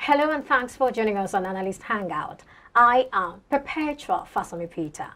Hello and thanks for joining us on Analyst Hangout. I am Perpetua Fasami Peter.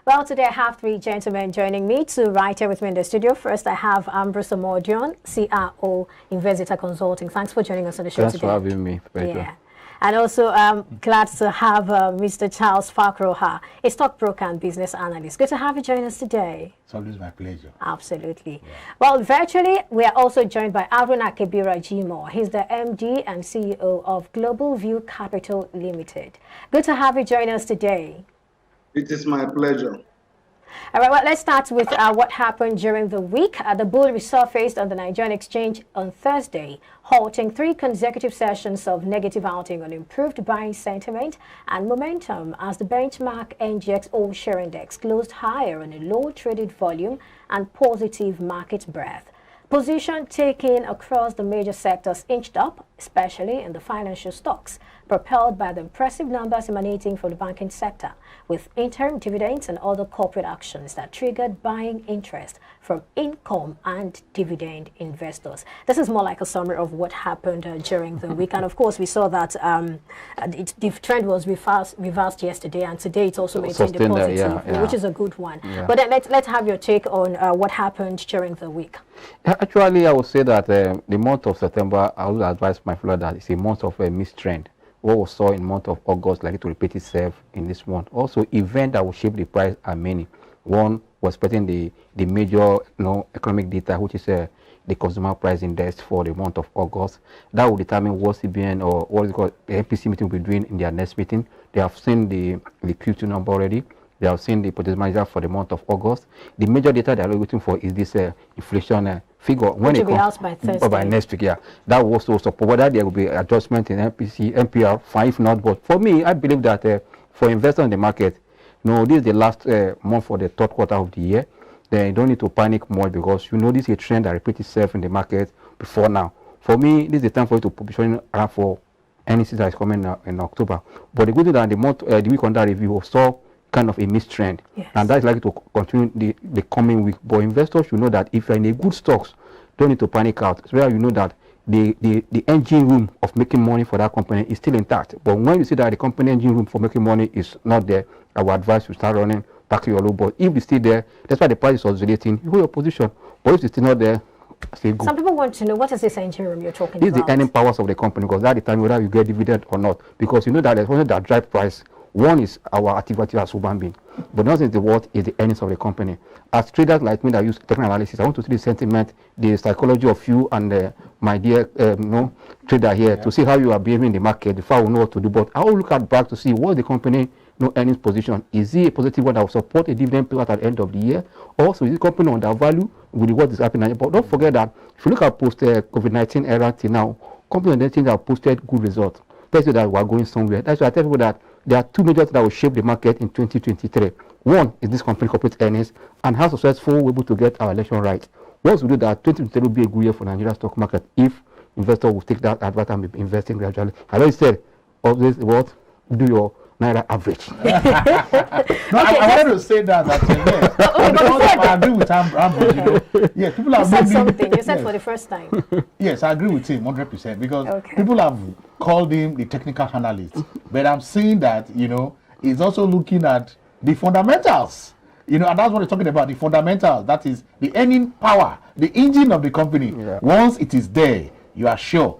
Well, today I have three gentlemen joining me right here with me in the studio. First, I have Ambrose Omodion, CRO, Investor Consulting. Thanks for joining us on the show today. Thanks for having me, Perpetua. Yeah. And also, I'm glad to have Mr. Charles Fakroha, a stockbroker and business analyst. Good to have you join us today. It's always my pleasure. Absolutely. Yeah. Well, virtually, we are also joined by Aruna Kebira Jimo. He's the MD and CEO of Global View Capital Limited. Good to have you join us today. It is my pleasure. All right, well, let's start with what happened during the week. The bull resurfaced on the Nigerian exchange on Thursday, halting 3 consecutive sessions of negative outing on improved buying sentiment and momentum as the benchmark NGX All-Share Index closed higher on a low traded volume and positive market breadth. Position taken across the major sectors inched up, especially in the financial stocks, propelled by the impressive numbers emanating from the banking sector, with interim dividends and other corporate actions that triggered buying interest from income and dividend investors. This is more like a summary of what happened during the week. And of course, we saw that the trend was reversed yesterday, and today it's also maintained a positive, which is a good one. Yeah. But then let's have your take on what happened during the week. Actually, I would say that the month of September, I would advise my fellow that it's a month of a mixed trend. What we saw in the month of August likely to repeat itself in this month. Also, events that will shape the price are many. One was expecting the major economic data, which is the consumer price index for the month of August. That will determine what CBN or what is called the MPC meeting will be doing in their next meeting. They have seen the Q2 number already. They have seen the purchase manager for the month of August. The major data they are waiting for is this inflation figure. When it comes by Thursday. By next week, yeah. That will also support whether there will be adjustment in MPC, MPR, fine, if not. But for me, I believe that for investors in the market, this is the last month for the third quarter of the year. Then you don't need to panic much because this is a trend that repeats itself in the market before now. For me, this is the time for you to position around for any season that is coming in October. But the good thing that the week under review saw kind of a mixed trend, yes. And that is likely to continue the coming week. But investors should know that if you're in a good stocks, don't need to panic out. So you know that the engine room of making money for that company is still intact. But when you see that the company engine room for making money is not there, I would advise you start running back to your low. But if it's still there, that's why the price is oscillating. You hold your position. But if it's still not there, stay good. Some people want to know, what is this engine room you're talking about? This is the earning powers of the company, because that determines whether you get dividend or not. Because you know that there's one that drive price. One is our activity as human being, but another is the earnings of the company. As traders like me that use technical analysis, I want to see the sentiment, the psychology of you and my dear trader here, to see how you are behaving in the market before I will know what to do. But I will look at back to see what the company earnings position. Is it a positive one that will support a dividend payout at the end of the year? Also, is the company undervalued with what is happening? But don't forget that if you look at post COVID-19 era till now, companies have posted good results. That's why that we are going somewhere. That's why I tell people that there are two major things that will shape the market in 2023. One is this company corporate earnings and how successful we're able to get our election right. Once we do that, 2023 will be a good year for Nigeria stock market if investors will take that advantage and be investing gradually. I always said, always what? Do your Naira average. I wanted to say that yes. I agree with Ambrose. Yeah, people have said something. You said for the first time. Yes, I agree with him 100% because people have called him the technical analyst, but I'm seeing that he's also looking at the fundamentals. And that's what he's talking about, the fundamentals. That is the earning power, the engine of the company. Yeah. Once it is there, you are sure.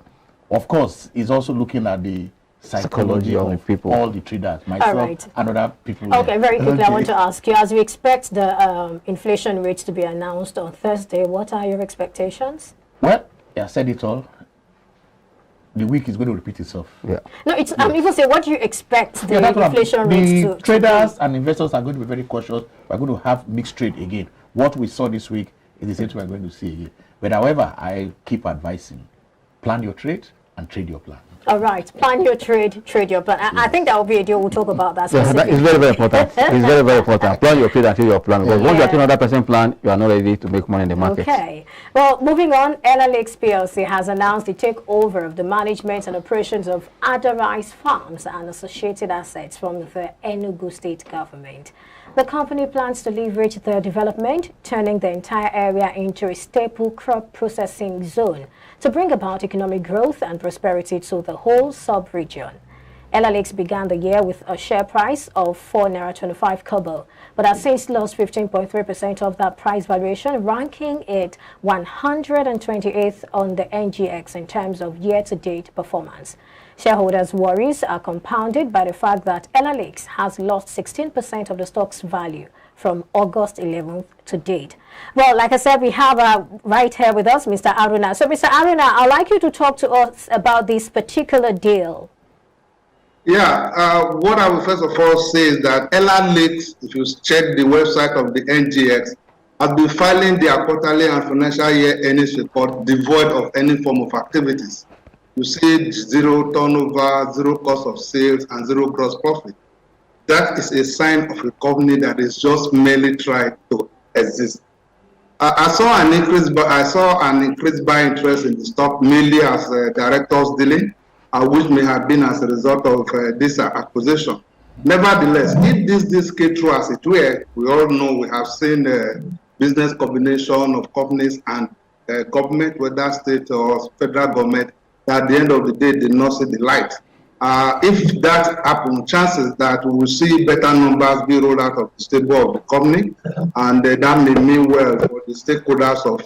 Of course, he's also looking at the psychology of people, all the traders, myself and other people. Okay, very quickly, I want to ask you, as we expect the inflation rates to be announced on Thursday, what are your expectations? Well, I said it all. The week is going to repeat itself. Yeah. No, it's. I'm even saying, what do you expect the inflation rates to? The traders and investors are going to be very cautious. We're going to have mixed trade again. What we saw this week is the same thing we're going to see again. But however, I keep advising: plan your trade and trade your plan. All right, plan your trade, trade your plan. I think that will be a deal. We'll talk about that. Yeah, that is very, very important. It's very, very important. Plan your trade and trade your plan. Because once you are doing another person plan, you are not ready to make money in the market. Okay. Well, moving on, Analyst PLC has announced the takeover of the management and operations of Ada Rice Farms and associated assets from the Enugu State government. The company plans to leverage the development, turning the entire area into a staple crop processing zone to bring about economic growth and prosperity to the whole sub-region. Analyst began the year with a share price of 4.25 kobo, but has since lost 15.3% of that price valuation, ranking it 128th on the NGX in terms of year-to-date performance. Shareholders' worries are compounded by the fact that Analyst has lost 16% of the stock's value from August 11th to date. Well, like I said, we have right here with us Mr. Aruna. So, Mr. Aruna, I'd like you to talk to us about this particular deal. Yeah, what I will first of all say is that Analyst, if you check the website of the NGX, have been filing their quarterly and financial year earnings report devoid of any form of activities. You see zero turnover, zero cost of sales, and zero gross profit. That is a sign of a company that is just merely trying to exist. I saw an increased buy interest in the stock mainly as directors dealing, which may have been as a result of this acquisition. Nevertheless, if this came through as it were, we all know we have seen business combination of companies and government, whether state or federal government, that at the end of the day did not see the light. If that happens, chances that we will see better numbers be rolled out of the stable of the company, and that may mean well for the stakeholders of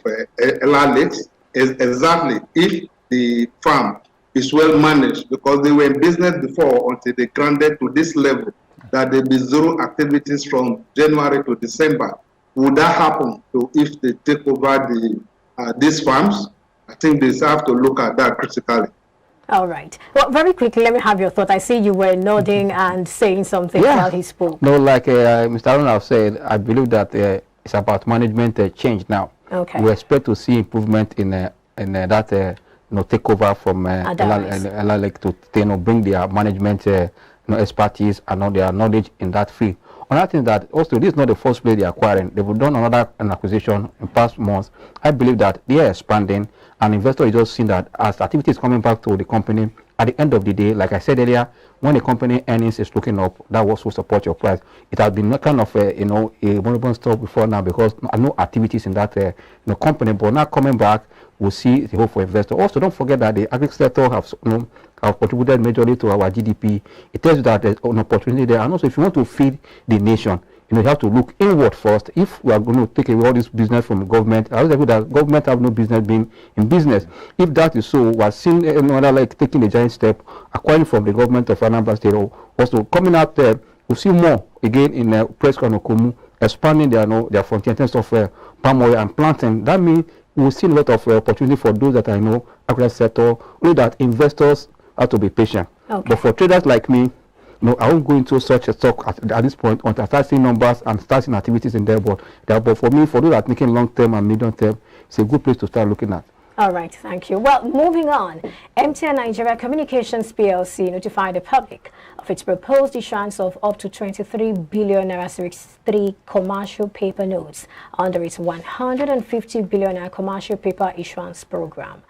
Analyst, is exactly if the farm is well managed, because they were in business before until they grounded to this level that there be zero activities from January to December. Would that happen if they take over these farms? I think they have to look at that critically. All right. Well, very quickly, let me have your thought. I see you were nodding and saying something while he spoke. No, like Mr. Aruna said, I believe that it's about management change now. Okay. We expect to see improvement in that takeover from Analyst to bring their management expertise and all their knowledge in that field. Another thing that also, this is not the first place they're acquiring. They've done another acquisition in past months. I believe that they are expanding, and investors just seeing that as activity is coming back to the company, at the end of the day, like I said earlier, when the company earnings is looking up, that also support your price. It has been kind of a vulnerable stock before now because no activities in that company, but now coming back, we'll see the hope for investors. Also, don't forget that the agriculture sector have contributed majorly to our GDP. It tells you that there's an opportunity there. And also, if you want to feed the nation, you have to look inward first. If we are going to take away all this business from the government, I would say that government have no business being in business. If that is so, we are seeing another taking a giant step, acquiring from the government of Anambra State. Also, coming out there, we'll see more again in Press Konokomu, expanding their frontier in terms of palm oil and planting. That means we'll see a lot of opportunity for those that I know, agriculture sector, only that investors have to be patient. Okay. But for traders like me, I won't go into such a stock at this point until I start seeing numbers and start seeing activities in there. But for me, for those that are thinking long term and medium term, it's a good place to start looking at. All right, thank you. Well, moving on, MTN Nigeria Communications PLC notified the public of its proposed issuance of up to 23 billion naira Series 3 commercial paper notes under its 150 billion naira commercial paper issuance program.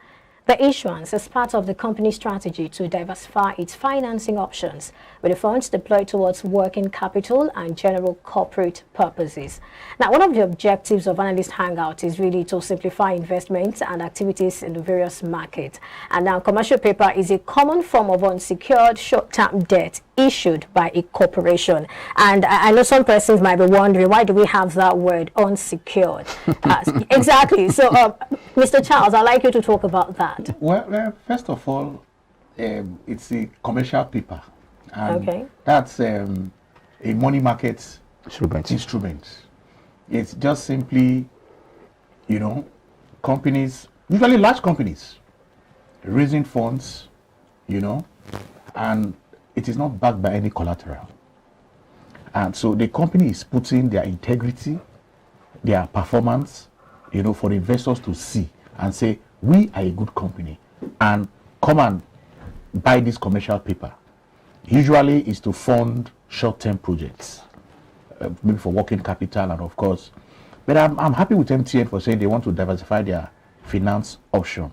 The issuance is part of the company's strategy to diversify its financing options, with the funds deployed towards working capital and general corporate purposes. Now, one of the objectives of Analyst Hangout is really to simplify investments and activities in the various markets. And now, commercial paper is a common form of unsecured short-term debt issued by a corporation. And I know some persons might be wondering, why do we have that word unsecured? Exactly. So, Mr. Charles, I'd like you to talk about that. Well, first of all, it's a commercial paper. And okay. That's a money market instrument. It's just simply, companies, usually large companies, raising funds, and it is not backed by any collateral. And so the company is putting their integrity, their performance, for investors to see and say, we are a good company, and come and buy this commercial paper. Usually is to fund short-term projects, maybe for working capital, and of course, but I'm happy with MTN for saying they want to diversify their finance option.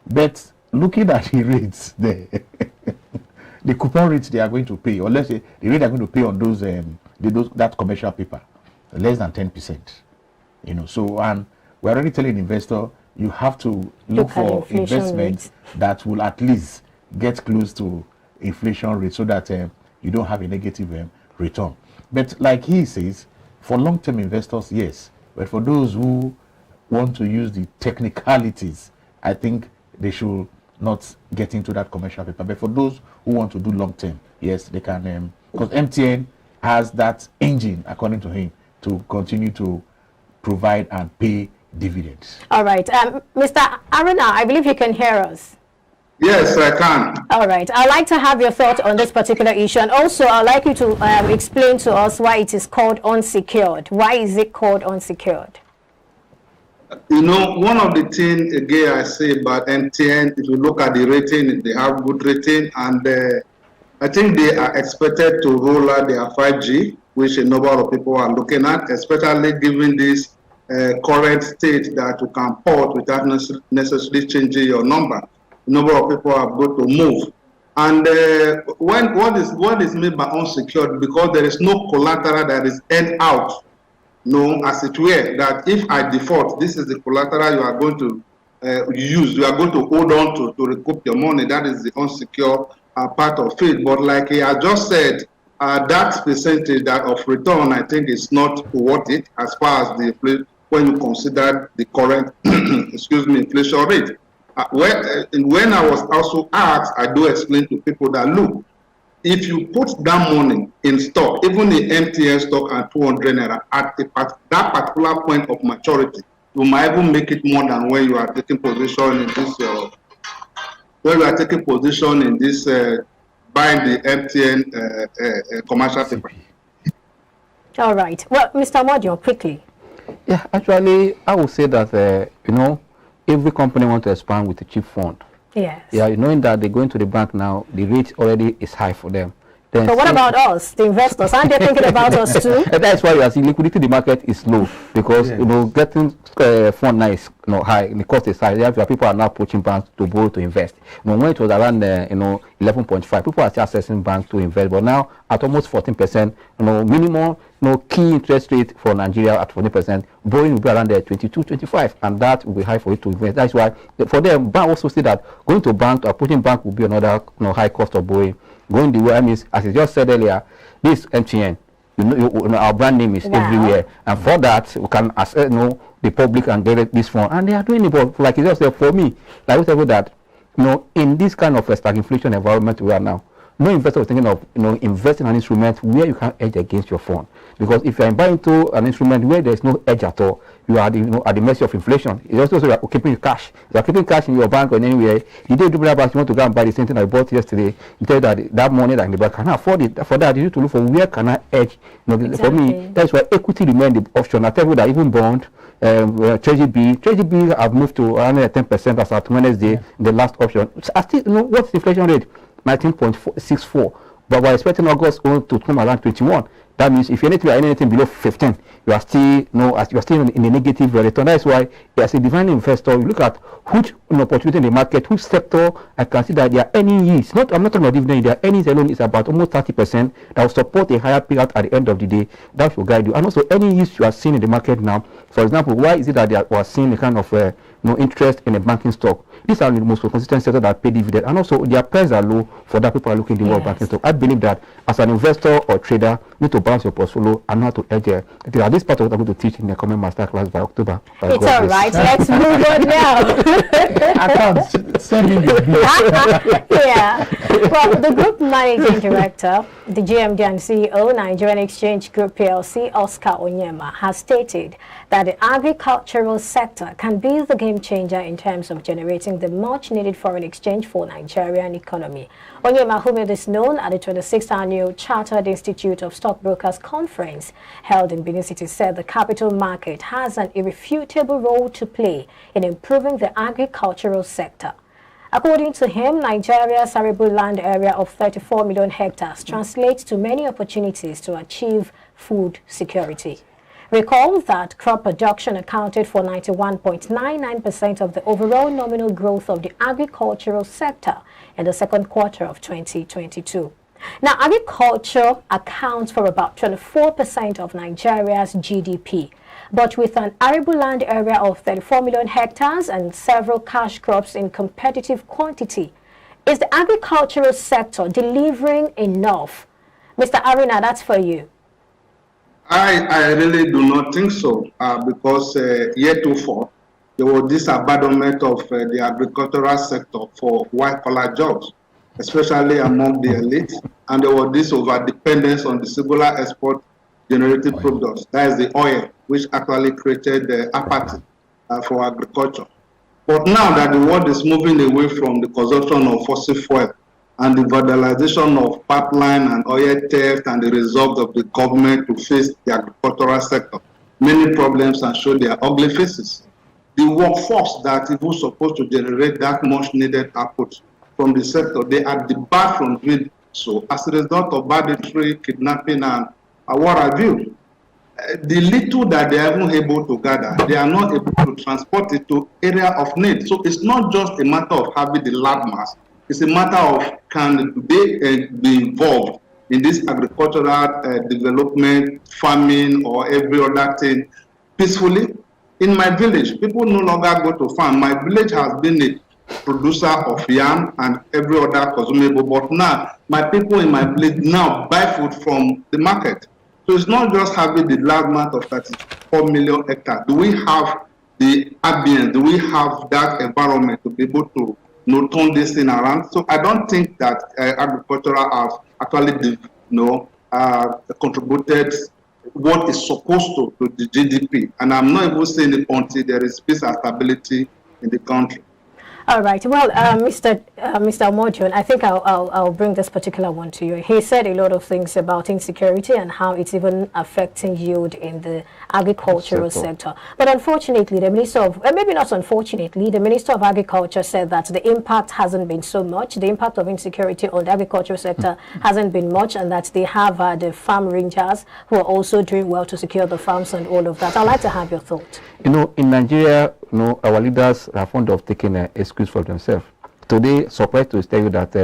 But looking at the rates there, the coupon rates they are going to pay, or let's say the rate they are going to pay on that commercial paper, less than 10%. So, and we're already telling investor, you have to look for investments that will at least get close to inflation rate so that you don't have a negative return. But like he says, for long-term investors, yes. But for those who want to use the technicalities, I think they should not get into that commercial paper. But for those who want to do long-term, yes, they can. Because MTN has that engine, according to him, to continue to provide and pay dividends. All right. Mr. Aruna, I believe you can hear us. Yes, I can. All right. I'd like to have your thought on this particular issue. And also, I'd like you to explain to us why it is called unsecured. Why is it called unsecured? You know, one of the things, again, I say about MTN, if you look at the rating, they have good rating. And I think they are expected to roll out their 5G, which a number of people are looking at, especially given this current state that you can port without necessarily changing your number. A number of people are going to move. And what is made by unsecured, because there is no collateral that is earned out, no, as it were, that if I default, this is the collateral you are going to use, you are going to hold on to recoup your money. That is the unsecured part of it. But like I just said, that percentage of return, I think, is not worth it as far as when you consider the current inflation rate. When I was also asked, I do explain to people that, look, if you put that money in stock, even the MTN stock at 200 naira, at that particular point of maturity, you might even make it more than when you are taking position in this. When you are taking position in this, buying the MTN commercial paper. All right. Well, Mr. Modio, quickly. Yeah, actually, I would say that you know, every company wants to expand with a cheap fund. Yes. Yeah, knowing that they go into the bank now, the rate already is high for them. Then but what about us, the investors? Aren't they thinking about us too? That's why you are seeing liquidity in the market is low, because you know, getting fund now is high, the cost is high. Therefore, people are now approaching banks to borrow to invest. You know, when it was around 11.5, people are still accessing banks to invest, but now at almost 14%, minimum key interest rate for Nigeria at 14%, borrowing will be around 22, 25, and that will be high for you to invest. That's why for them, bank also say that going to bank or approaching bank will be another high cost of borrowing. Going the way, I mean, as I just said earlier, this MTN, our brand name is everywhere, and for that we can the public and get this fund, and they are doing it. But like you just said, for me, like we said that, in this kind of stagflation environment we are now, no investor is thinking of investing in an instrument where you can hedge against your fund, because if you are buying into an instrument where there is no hedge at all, you are at the mercy of inflation. It's also you are keeping cash. You are keeping cash in your bank or anywhere. You don't do that, you want to go and buy the same thing I bought yesterday. You tell that money that in the bank cannot afford it. For that, you need to look for where can I hedge. Exactly. For me, that's why equity remains the option. I tell you that even bond, Treasury bill have moved to around 10% as at Wednesday, the last option. I still what's the inflation rate? 19.64. But we're expecting August to come around 21. That means if you are anything below 15, you are still in a negative return. That's why, as a divine investor, you look at which opportunity in the market, which sector I can see that there are any yields. I'm not talking about dividend. There are any alone is about almost 30% that will support a higher payout at the end of the day. That will guide you. And also any yields you are seeing in the market now. For example, why is it that we are seeing a kind of interest in a banking stock? These are the most consistent sectors that pay dividend, and also their prices are low. For that, people are looking the more banking stock. I believe that as an investor or trader, you need to balance your portfolio and not to hedge. This part of what I'm going to teach in the coming masterclass by October. It's all right. Let's move on now. I can't send me Yeah. Well, the group managing director, the GMD and CEO, Nigerian Exchange Group PLC, Oscar Onyema, has stated that the agricultural sector can be the game changer in terms of generating the much-needed foreign exchange for Nigerian economy. Onyema, who made this known at the 26th Annual Chartered Institute of Stockbrokers Conference held in Benin City, said the capital market has an irrefutable role to play in improving the agricultural sector. According to him, Nigeria's arable land area of 34 million hectares translates to many opportunities to achieve food security. Recall that crop production accounted for 91.99% of the overall nominal growth of the agricultural sector in the second quarter of 2022. Now, agriculture accounts for about 24% of Nigeria's GDP, but with an arable land area of 34 million hectares and several cash crops in competitive quantity. Is the agricultural sector delivering enough? Mr. Aruna, that's for you. I really do not think so, because heretofore there was this abandonment of the agricultural sector for white-collar jobs, especially among the elite, and there was this over-dependence on the singular export-generated products, that is the oil, which actually created the apathy for agriculture. But now that the world is moving away from the consumption of fossil fuel and the vandalization of pipeline and oil theft and the resolve of the government to face the agricultural sector, many problems are showing their ugly faces. The workforce that is supposed to generate that much needed output from the sector, they are debarred from doing so as a result of banditry, kidnapping, and what have you. The little that they are even able to gather, they are not able to transport it to area of need. So it's not just a matter of having the land mass. It's a matter of can they be involved in this agricultural development, farming, or every other thing peacefully. In my village, people no longer go to farm. My village has been a producer of yam and every other consumable, but now my people in my village now buy food from the market. So it's not just having the land mass of 34 million hectares. Do we have the ambience? Do we have that environment to be able to turn this thing around? So I don't think that agricultural has actually contributed what is supposed to the GDP. And I'm not even saying it until there is peace and stability in the country. All right. Well, Mr. Mojon, I think I'll bring this particular one to you. He said a lot of things about insecurity and how it's even affecting yield in the agricultural sector. But unfortunately, the Minister of, maybe not unfortunately, the Minister of Agriculture said that the impact hasn't been so much. The impact of insecurity on the agricultural sector hasn't been much, and that they have the farm rangers who are also doing well to secure the farms and all of that. I'd like to have your thought. You know, in Nigeria, our leaders are fond of taking an excuse for themselves. Today, surprised to tell you that,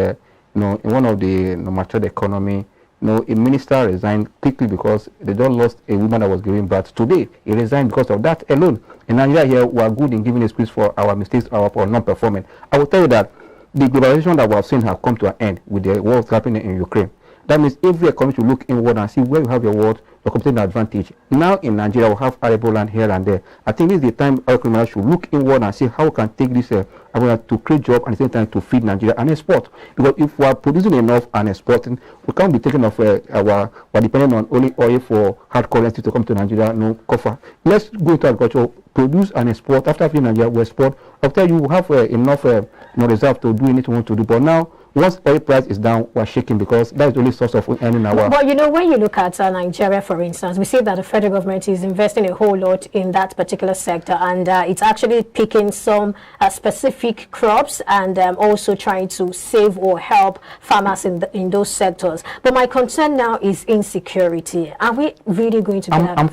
in one of the matured economy, a minister resigned quickly because they just lost a woman that was giving birth. Today, he resigned because of that alone. In Nigeria here, we are good in giving excuse for our mistakes or for non-performing. I will tell you that the globalization that we have seen has come to an end with the wars happening in Ukraine. That means every economy should look inward and see where you have your competitive advantage. Now in Nigeria, we have arable land here and there. I think this is the time our criminals should look inward and see how we can take this to create jobs and at the same time to feed Nigeria and export. Because if we are producing enough and exporting, we can't be taking off we're depending on only oil for hard currency to come to Nigeria, no coffer. Let's go into agriculture, produce and export. After feeding Nigeria, we export. After you have enough reserve to do anything you want to do. But now, once oil price is down, we're shaking because that's the only source of earning our. But when you look at Nigeria, for instance, we see that the federal government is investing a whole lot in that particular sector, and it's actually picking some specific crops and also trying to save or help farmers in those sectors. But my concern now is insecurity. Are we really going to be I'm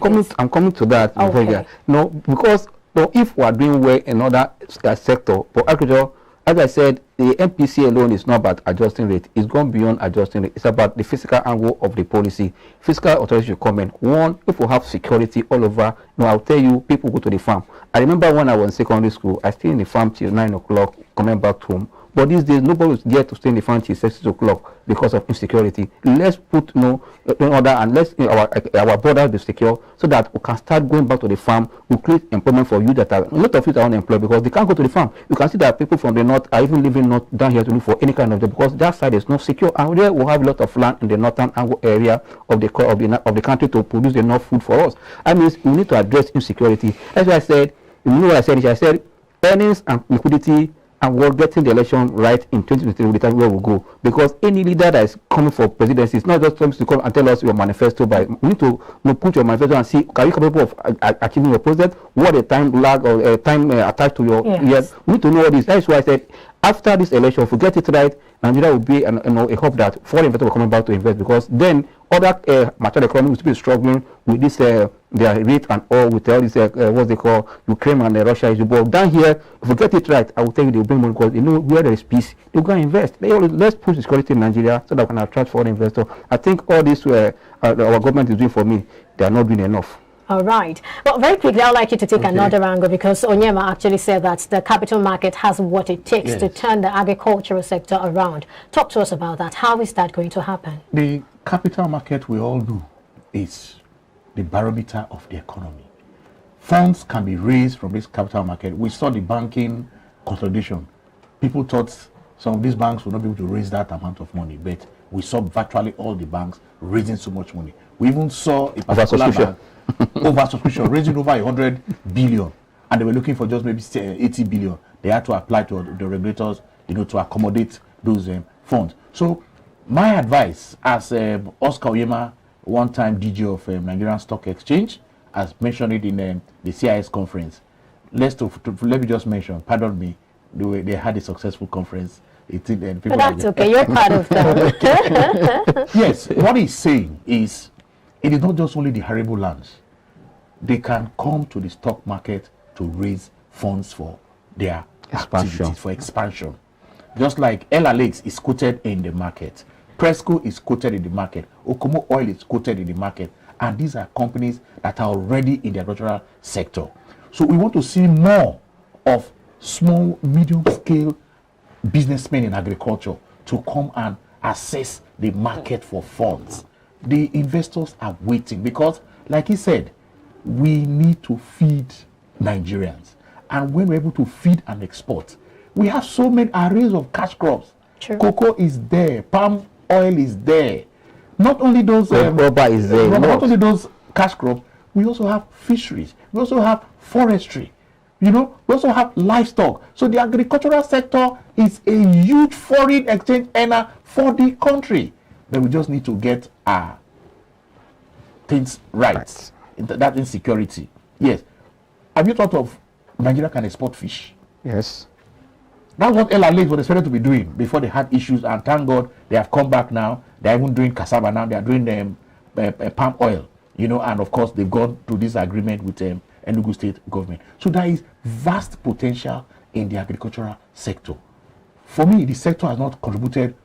coming to that. Okay. No, because if we are doing well in other sector, but agriculture, as I said, the MPC alone is not about adjusting rate. It's gone beyond adjusting rate. It's about the fiscal angle of the policy. Fiscal authority should come in. One, if we have security all over, I'll tell you, people go to the farm. I remember when I was in secondary school, I stayed in the farm till 9 o'clock, coming back home. But these days, nobody is there to stay in the farm till 6 o'clock because of insecurity. Let's put in order and let's our borders be secure so that we can start going back to the farm. We create employment for you that are a lot of you are unemployed because they can't go to the farm. You can see that people from the north are even living not down here to look for any kind of job because that side is not secure. And there we have a lot of land in the northern area of the country to produce enough food for us. That means we need to address insecurity. That's why I said, you know what I said? I said earnings and liquidity. And we're getting the election right in 2023 with where we go. Because any leader that is coming for presidency is not just coming to come and tell us your manifesto. But we need to put your manifesto and see, can you capable of achieving your president? What a time lag or time attached to your years. We need to know what this. That's why I said, after this election, if we get it right, Nigeria will be a hope that foreign investors will come back to invest. Because then other mature economies will be struggling with this their rate and all with all this what they call Ukraine and Russia issue. But down here, if we get it right, I will tell you they will bring money because where there is peace, they will go and invest. Let's push security in Nigeria so that we can attract foreign investors. I think all this our government is doing for me, they are not doing enough. All right. Well, very quickly, I'd like you to take another angle, because Onyema actually said that the capital market has what it takes to turn the agricultural sector around. Talk to us about that. How is that going to happen? The capital market, we all do, is the barometer of the economy. Funds can be raised from this capital market. We saw the banking consolidation. People thought some of these banks would not be able to raise that amount of money, but we saw virtually all the banks raising so much money. We even saw a particular bank oversubscription, raising over 100 billion, and they were looking for just maybe 80 billion. They had to apply to the regulators, to accommodate those funds. So my advice as Oscar Oyema, one-time DG of Nigerian Stock Exchange, as mentioned it in the CIS conference, let me just mention, pardon me, they had a successful conference. But that's okay, you're part of that. Yes, what he's saying is, it is not just only the arable lands. They can come to the stock market to raise funds for their activities, for expansion. Just like Ella Lakes is quoted in the market, Presco is quoted in the market, Okomo Oil is quoted in the market, and these are companies that are already in the agricultural sector. So we want to see more of small, medium-scale businessmen in agriculture to come and assess the market for funds. The investors are waiting because, like he said, we need to feed Nigerians. And when we're able to feed and export, we have so many arrays of cash crops. True. Cocoa is there, palm oil is there. Not only those rubber is there. Not only those cash crops, we also have fisheries. We also have forestry. We also have livestock. So the agricultural sector is a huge foreign exchange earner for the country. But we just need to get our things right. That insecurity. Yes. Have you thought of Nigeria can export fish? Yes. That's what Ella Lakes were expected to be doing before they had issues, and thank God they have come back now. They're even doing cassava now. They are doing palm oil, and of course they've gone to this agreement with Enugu State government. So there is vast potential in the agricultural sector. For me, the sector has not contributed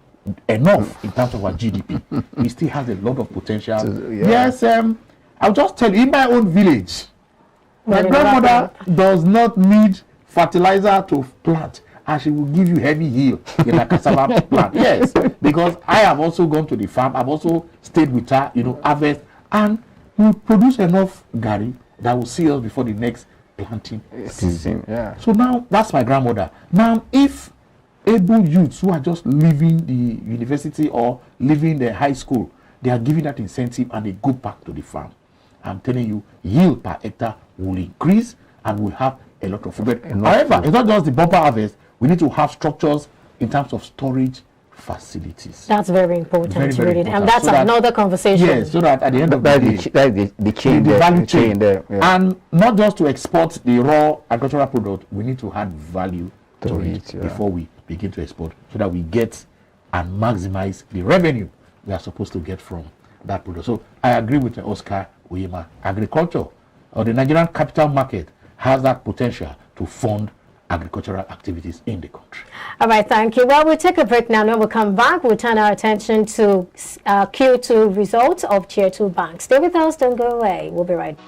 enough in terms of our GDP. It still has a lot of potential. Yes, I'll just tell you, in my own village, my grandmother does not need fertilizer to plant, and she will give you heavy yield in a cassava plant. Yes, because I have also gone to the farm. I've also stayed with her, harvest, and we produce enough gari that will see us before the next planting season. Yeah. So now, that's my grandmother. Now, if able youths who are just leaving the university or leaving the high school, they are giving that incentive and they go back to the farm, I'm telling you, yield per hectare will increase and we'll have a lot of food. However, it's not just the bumper harvest. We need to have structures in terms of storage facilities. That's very important, very important. And that's so another conversation. Yes, so that at the end of the day, the chain, the value chain there. Yeah. And not just to export the raw agricultural product, we need to add value to it before we begin to export, so that we get and maximize the revenue we are supposed to get from that product. So I agree with Oscar Oyema. Agriculture, or the Nigerian capital market, has that potential to fund agricultural activities in the country. All right, thank you. Well, we'll take a break now. When we come back, we'll turn our attention to Q2 results of Tier 2 banks. Stay with us, don't go away. We'll be right back.